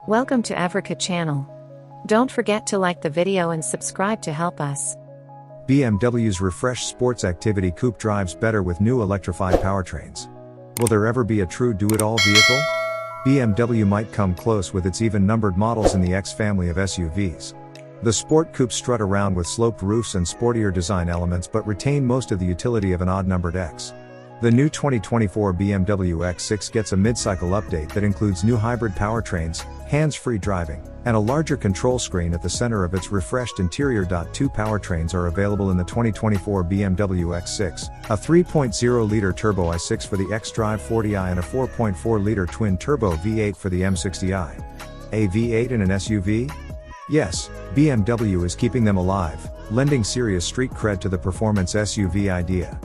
Welcome to Africa channel. Don't forget to like the video and subscribe to help us. BMW's refreshed sports activity coupe drives better with new electrified powertrains. Will there ever be a true do-it-all vehicle? BMW might come close with its even-numbered models in the X family of SUVs. The sport coupes strut around with sloped roofs and sportier design elements but retain most of the utility of an odd-numbered X. The new 2024 BMW X6 gets a mid-cycle update that includes new hybrid powertrains, hands-free driving, and a larger control screen at the center of its refreshed interior. Two powertrains are available in the 2024 BMW X6, a 3.0-liter turbo i6 for the xDrive 40i and a 4.4-liter twin-turbo V8 for the M60i. A V8 in an SUV? Yes, BMW is keeping them alive, lending serious street cred to the performance SUV idea.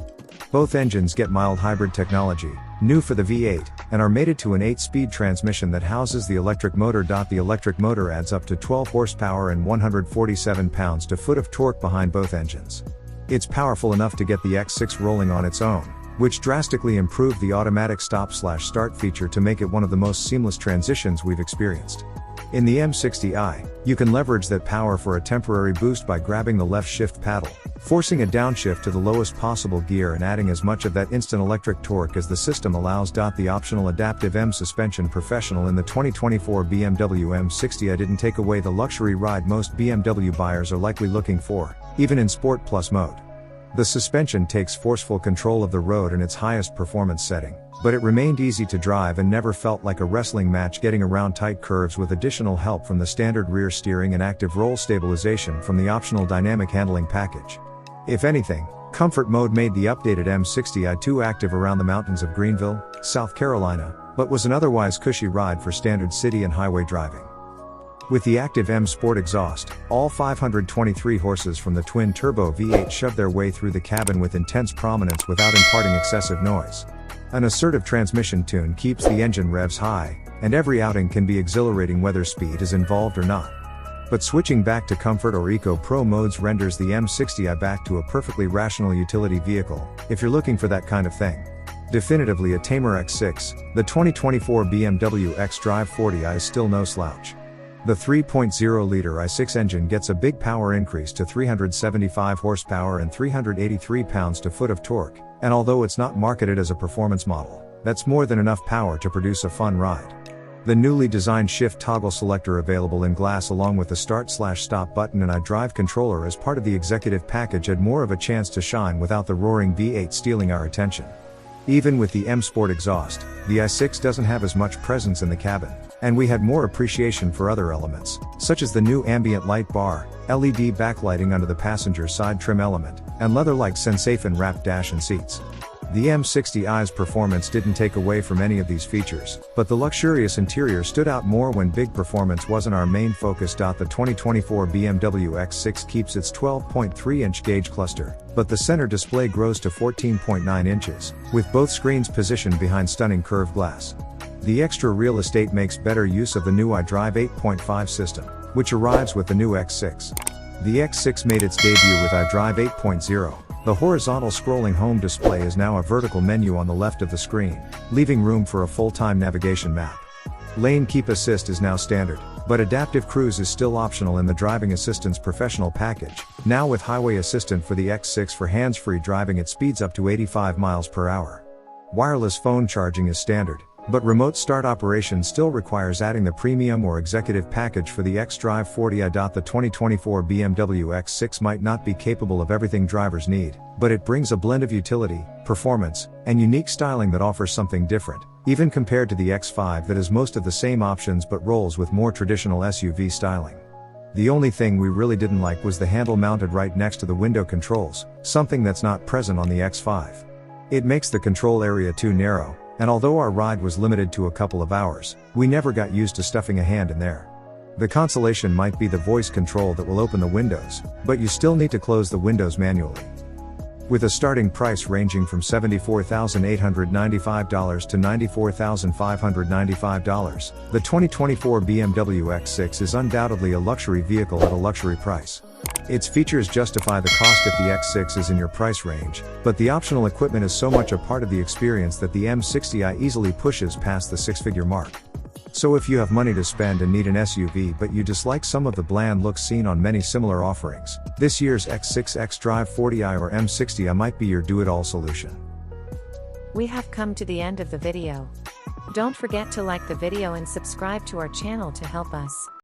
Both engines get mild hybrid technology, new for the V8, and are mated to an 8-speed transmission that houses the electric motor. The electric motor adds up to 12 horsepower and 147 pounds-foot of torque behind both engines. It's powerful enough to get the X6 rolling on its own, which drastically improved the automatic stop/start feature to make it one of the most seamless transitions we've experienced. In the M60i, you can leverage that power for a temporary boost by grabbing the left shift paddle, forcing a downshift to the lowest possible gear and adding as much of that instant electric torque as the system allows. The optional adaptive M suspension professional in the 2024 BMW M60i didn't take away the luxury ride most BMW buyers are likely looking for, even in Sport Plus mode. The suspension takes forceful control of the road in its highest performance setting, but it remained easy to drive and never felt like a wrestling match getting around tight curves with additional help from the standard rear steering and active roll stabilization from the optional dynamic handling package. If anything, comfort mode made the updated M60i too active around the mountains of Greenville, South Carolina, but was an otherwise cushy ride for standard city and highway driving. With the active M Sport exhaust, all 523 horses from the twin-turbo V8 shove their way through the cabin with intense prominence without imparting excessive noise. An assertive transmission tune keeps the engine revs high, and every outing can be exhilarating whether speed is involved or not. But switching back to Comfort or Eco Pro modes renders the M60i back to a perfectly rational utility vehicle, if you're looking for that kind of thing. Definitively a tamer X6, the 2024 BMW xDrive 40i is still no slouch. The 3.0-liter i6 engine gets a big power increase to 375 horsepower and 383 pounds-foot of torque, and although it's not marketed as a performance model, that's more than enough power to produce a fun ride. The newly designed shift toggle selector available in glass along with the start/stop button and iDrive controller as part of the executive package had more of a chance to shine without the roaring V8 stealing our attention. Even with the M Sport exhaust, the i6 doesn't have as much presence in the cabin, and we had more appreciation for other elements, such as the new ambient light bar, LED backlighting under the passenger side trim element, and leather-like Sensafin wrapped dash and seats. The M60i's performance didn't take away from any of these features, but the luxurious interior stood out more when big performance wasn't our main focus. The 2024 BMW X6 keeps its 12.3-inch gauge cluster, but the center display grows to 14.9 inches, with both screens positioned behind stunning curved glass. The extra real estate makes better use of the new iDrive 8.5 system, which arrives with the new X6. The X6 made its debut with iDrive 8.0. The horizontal scrolling home display is now a vertical menu on the left of the screen, leaving room for a full-time navigation map. Lane Keep Assist is now standard, but Adaptive Cruise is still optional in the Driving Assistance Professional package. Now with Highway Assistant for the X6 for hands-free driving at speeds up to 85 miles per hour. Wireless phone charging is standard, but remote start operation still requires adding the premium or executive package for the xDrive 40i. The 2024 BMW X6 might not be capable of everything drivers need, but it brings a blend of utility, performance, and unique styling that offers something different, even compared to the X5 that has most of the same options but rolls with more traditional SUV styling. The only thing we really didn't like was the handle mounted right next to the window controls, something that's not present on the X5. It makes the control area too narrow, and although our ride was limited to a couple of hours, we never got used to stuffing a hand in there. The consolation might be the voice control that will open the windows, but you still need to close the windows manually. With a starting price ranging from $74,895 to $94,595, the 2024 BMW X6 is undoubtedly a luxury vehicle at a luxury price. Its features justify the cost if the X6 is in your price range, but the optional equipment is so much a part of the experience that the M60i easily pushes past the six-figure mark. So if you have money to spend and need an SUV but you dislike some of the bland looks seen on many similar offerings, this year's X6 xDrive 40i or M60i might be your do-it-all solution. We have come to the end of the video. Don't forget to like the video and subscribe to our channel to help us.